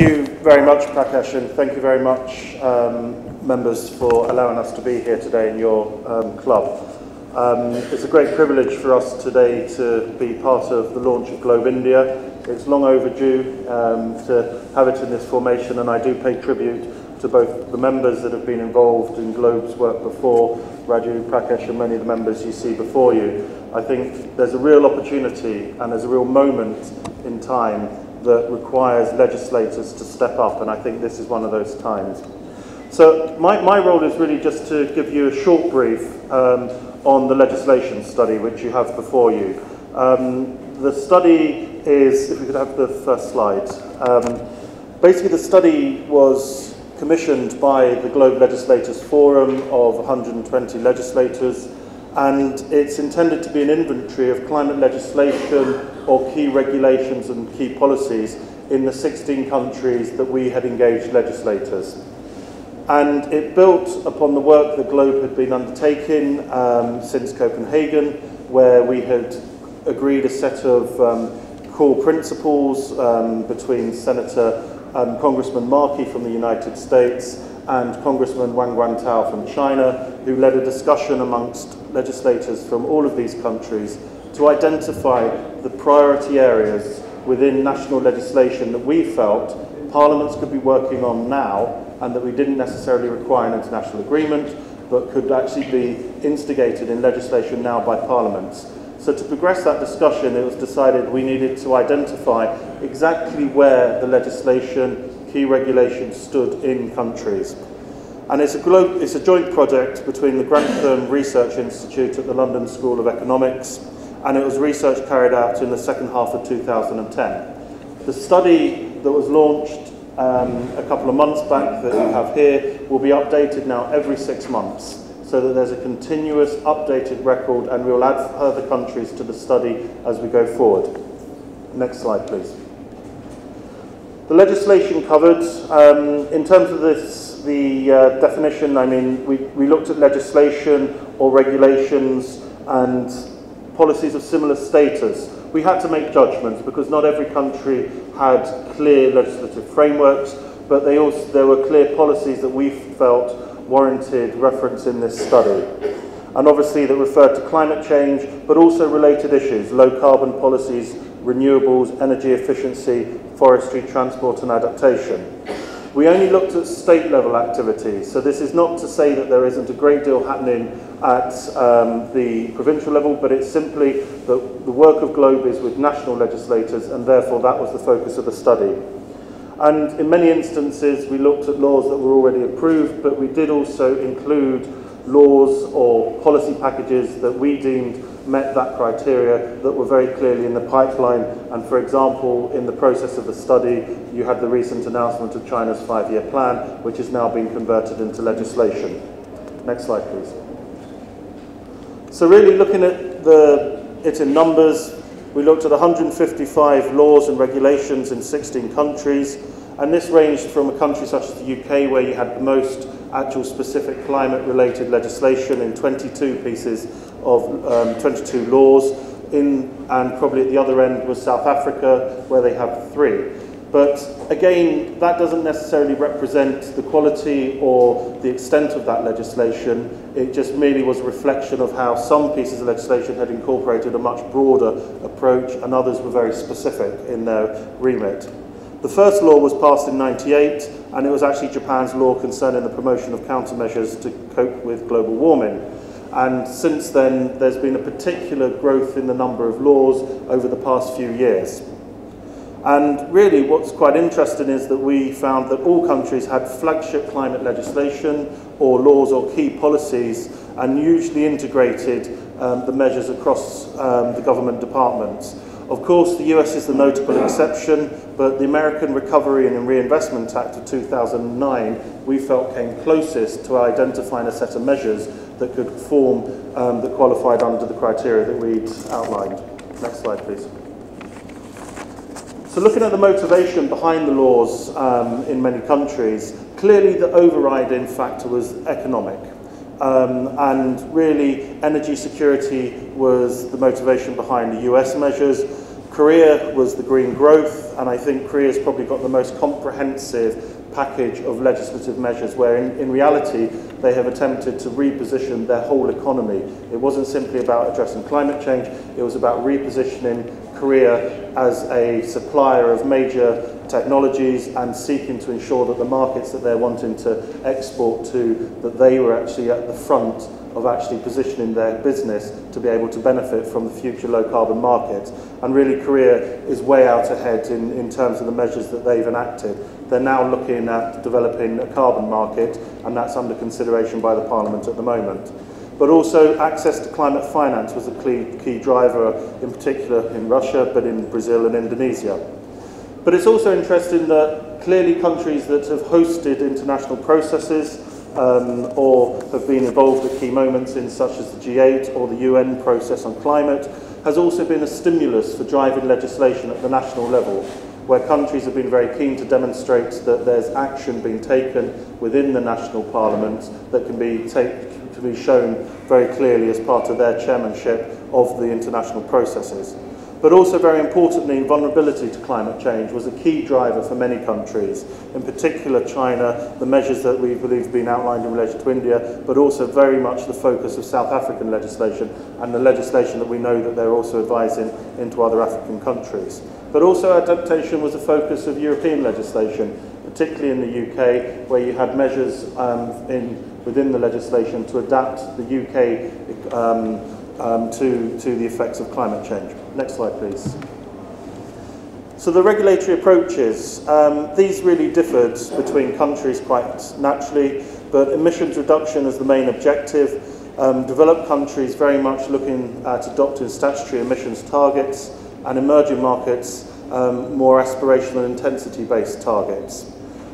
you very much, Prakash, and thank you very much, members, for allowing us to be here today in your club. It's a great privilege for us today to be part of the launch of Globe India. It's long overdue to have it in this formation, and I do pay tribute to both the members that have been involved in Globe's work before, Raju, Prakash, and many of the members you see before you. I think there's a real opportunity and there's a real moment in time that requires legislators to step up, and I think this is one of those times. So my role is really just to give you a short brief on the legislation study which you have before you. The study is, if we could have the first slide, basically the study was commissioned by the Globe Legislators Forum of 120 legislators, and it's intended to be an inventory of climate legislation or key regulations and key policies in the 16 countries that we had engaged legislators. And it built upon the work that Globe had been undertaking since Copenhagen, where we had agreed a set of core principles between Senator Congressman Markey from the United States and Congressman Wang Guantao from China, who led a discussion amongst legislators from all of these countries to identify the priority areas within national legislation that we felt parliaments could be working on now, and that we didn't necessarily require an international agreement, but could actually be instigated in legislation now by parliaments. So to progress that discussion, it was decided we needed to identify exactly where the legislation, key regulations stood in countries. And it's a joint project between the Grantham Research Institute at the London School of Economics, and it was research carried out in the second half of 2010. The study that was launched a couple of months back that you have here will be updated now every 6 months, so that there's a continuous updated record, and we'll add further countries to the study as we go forward. Next slide, please. The legislation covered, in terms of the definition, I mean, we looked at legislation or regulations and policies of similar status. We had to make judgments because not every country had clear legislative frameworks, but there were clear policies that we felt warranted reference in this study. And obviously that referred to climate change, but also related issues, low carbon policies, renewables, energy efficiency, forestry, transport and adaptation. We only looked at state level activities, so this is not to say that there isn't a great deal happening at the provincial level, but it's simply that the work of Globe is with national legislators, and therefore that was the focus of the study. And in many instances we looked at laws that were already approved, but we did also include laws or policy packages that we deemed met that criteria that were very clearly in the pipeline. And for example, in the process of the study, you had the recent announcement of China's 5-year plan, which is now being converted into legislation. Next slide, please. So really looking at it in numbers, we looked at 155 laws and regulations in 16 countries, and this ranged from a country such as the UK, where you had the most actual specific climate-related legislation in 22 pieces of 22 laws, and probably at the other end was South Africa, where they have 3. But again, that doesn't necessarily represent the quality or the extent of that legislation. It just merely was a reflection of how some pieces of legislation had incorporated a much broader approach, and others were very specific in their remit. The first law was passed in '98, and it was actually Japan's law concerning the promotion of countermeasures to cope with global warming. And since then, there's been a particular growth in the number of laws over the past few years. And really what's quite interesting is that we found that all countries had flagship climate legislation or laws or key policies, and usually integrated the measures across the government departments. Of course, the US is the notable exception, but the American Recovery and Reinvestment Act of 2009, we felt came closest to identifying a set of measures that could form, that qualified under the criteria that we'd outlined. Next slide, please. So looking at the motivation behind the laws in many countries, clearly the overriding factor was economic. And really energy security was the motivation behind the US measures. Korea was the green growth, and I think Korea's probably got the most comprehensive package of legislative measures where in reality they have attempted to reposition their whole economy. It wasn't simply about addressing climate change, it was about repositioning Korea as a supplier of major technologies and seeking to ensure that the markets that they're wanting to export to, that they were actually at the front of actually positioning their business to be able to benefit from the future low carbon markets. And really Korea is way out ahead in terms of the measures that they've enacted. They're now looking at developing a carbon market, and that's under consideration by the Parliament at the moment. But also access to climate finance was a key driver, in particular in Russia, but in Brazil and Indonesia. But it's also interesting that clearly countries that have hosted international processes or have been involved at key moments in such as the G8 or the UN process on climate has also been a stimulus for driving legislation at the national level, where countries have been very keen to demonstrate that there's action being taken within the national parliaments that can be shown very clearly as part of their chairmanship of the international processes. But also very importantly, vulnerability to climate change was a key driver for many countries, in particular China, the measures that we believe have been outlined in relation to India, but also very much the focus of South African legislation and the legislation that we know that they're also advising into other African countries. But also adaptation was a focus of European legislation, particularly in the UK, where you had measures within the legislation to adapt the UK to the effects of climate change. Next slide, please. So the regulatory approaches, these really differed between countries quite naturally, but emissions reduction is the main objective. Developed countries very much looking at adopting statutory emissions targets, and emerging markets more aspirational intensity-based targets.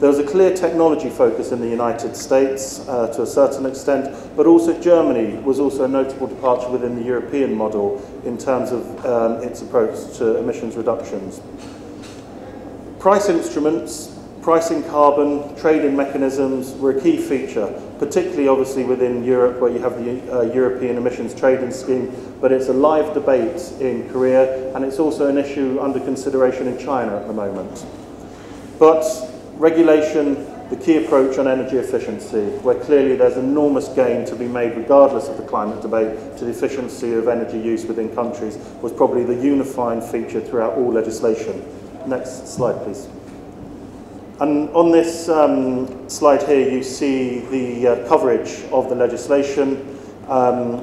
There was a clear technology focus in the United States to a certain extent, but also Germany was also a notable departure within the European model in terms of its approach to emissions reductions. Price instruments, pricing carbon, trading mechanisms were a key feature, particularly obviously within Europe where you have the European Emissions Trading Scheme, but it's a live debate in Korea and it's also an issue under consideration in China at the moment. But regulation, the key approach on energy efficiency, where clearly there's enormous gain to be made regardless of the climate debate to the efficiency of energy use within countries, was probably the unifying feature throughout all legislation. Next slide, please. And on this slide here, you see the coverage of the legislation,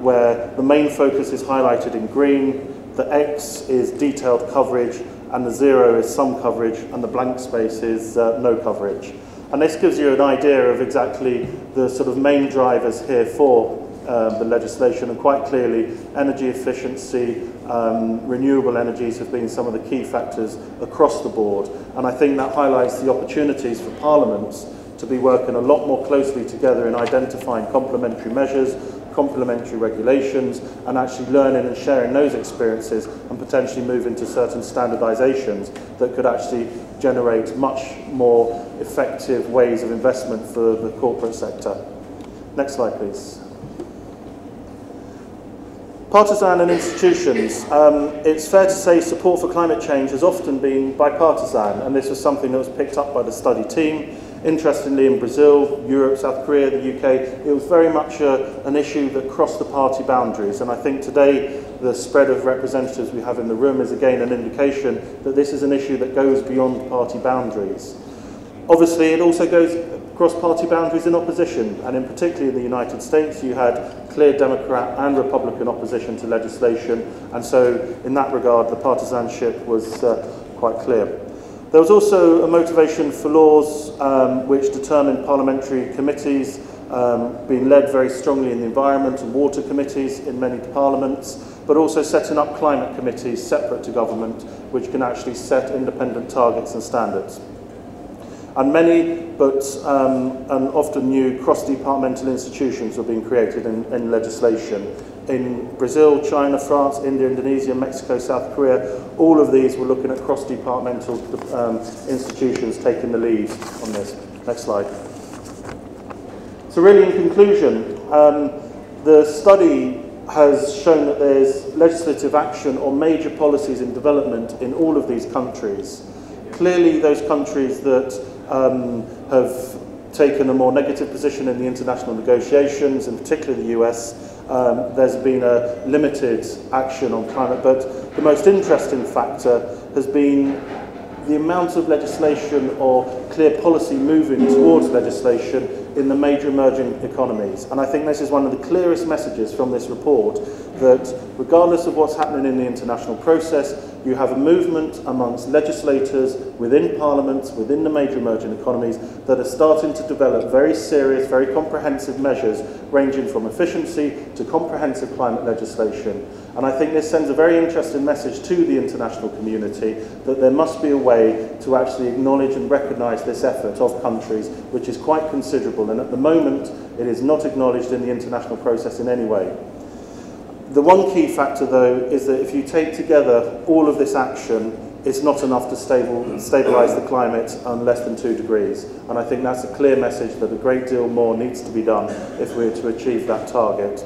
where the main focus is highlighted in green, the X is detailed coverage, and the 0 is some coverage, and the blank space is no coverage. And this gives you an idea of exactly the sort of main drivers here for the legislation, and quite clearly energy efficiency, renewable energies have been some of the key factors across the board. And I think that highlights the opportunities for parliaments to be working a lot more closely together in identifying complementary measures, complementary regulations, and actually learning and sharing those experiences and potentially move into certain standardizations that could actually generate much more effective ways of investment for the corporate sector. Next slide, please. Partisan and institutions. It's fair to say support for climate change has often been bipartisan, and this was something that was picked up by the study team. Interestingly, in Brazil, Europe, South Korea, the UK, it was very much an issue that crossed the party boundaries. And I think today the spread of representatives we have in the room is again an indication that this is an issue that goes beyond party boundaries. Obviously, it also goes across party boundaries in opposition, and in particularly in the United States, you had clear Democrat and Republican opposition to legislation, and so in that regard, the partisanship was quite clear. There was also a motivation for laws which determined parliamentary committees being led very strongly in the environment and water committees in many parliaments, but also setting up climate committees separate to government, which can actually set independent targets and standards. And many, but and often new, cross-departmental institutions were being created in legislation. In Brazil, China, France, India, Indonesia, Mexico, South Korea, all of these were looking at cross-departmental institutions taking the lead on this. Next slide. So really, in conclusion, the study has shown that there's legislative action on major policies in development in all of these countries. Clearly, those countries that have taken a more negative position in the international negotiations, in particular the US, there's been a limited action on climate, but the most interesting factor has been the amount of legislation or clear policy moving towards legislation in the major emerging economies. And I think this is one of the clearest messages from this report, that regardless of what's happening in the international process, you have a movement amongst legislators within parliaments, within the major emerging economies, that are starting to develop very serious, very comprehensive measures, ranging from efficiency to comprehensive climate legislation. And I think this sends a very interesting message to the international community that there must be a way to actually acknowledge and recognise this effort of countries, which is quite considerable, and at the moment it is not acknowledged in the international process in any way. The one key factor, though, is that if you take together all of this action, it's not enough to stabilise the climate on less than 2 degrees. And I think that's a clear message that a great deal more needs to be done if we're to achieve that target.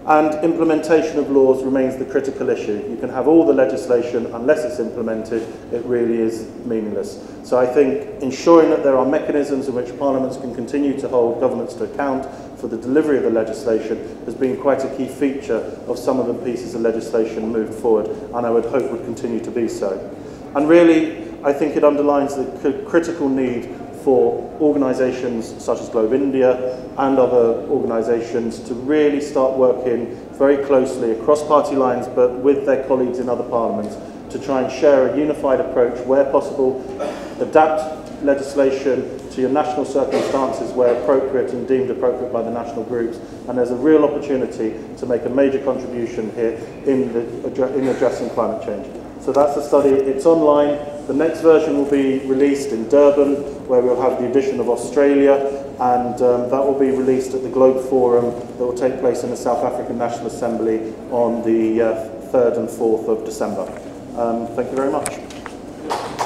And implementation of laws remains the critical issue. You can have all the legislation, unless it's implemented, it really is meaningless. So I think ensuring that there are mechanisms in which parliaments can continue to hold governments to account for the delivery of the legislation has been quite a key feature of some of the pieces of legislation moved forward, and I would hope would continue to be so. And really, I think it underlines the critical need for organisations such as Globe India and other organisations to really start working very closely across party lines, but with their colleagues in other parliaments, to try and share a unified approach where possible, adapt legislation to your national circumstances where appropriate and deemed appropriate by the national groups, and there's a real opportunity to make a major contribution here in addressing climate change. So that's the study. It's online. The next version will be released in Durban, where we'll have the addition of Australia, and that will be released at the Globe Forum that will take place in the South African National Assembly on the 3rd and 4th of December. Thank you very much.